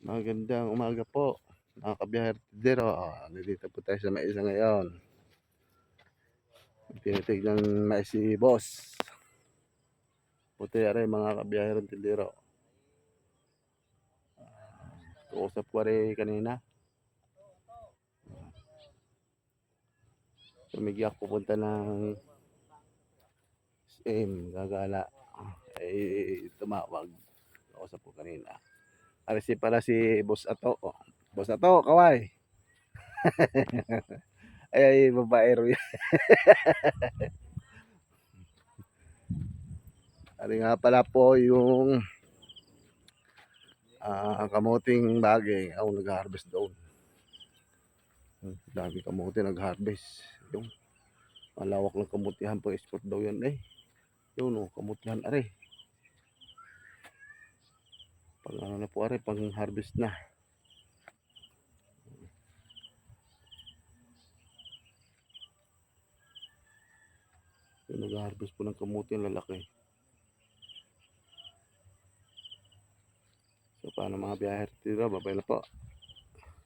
Magandang umaga po, mga kabiyahero. Nandito po tayo sa mais ngayon. Tinitignan mais si boss. Puti rin mga kabiyaherong tindero. Kausap ko rin kanina. Tumigyak pupunta ng SM, gagala. Tumawag. Kausap ko kanina. Arisi pala si Boss Ato. Boss Ato, kaway. Ay, babaero yan. Ari nga pala po yung kamuting bagay. Nag-harvest doon. Dami kamuti nag-harvest. Yung malawak ng kamutihan po, export daw yan eh. Yun kamutihan are. Pang ano na po are, pang harvest na. Yung nag-harvest po ng kamuti ang lalaki. So paano mga biyahe dito, babay na po.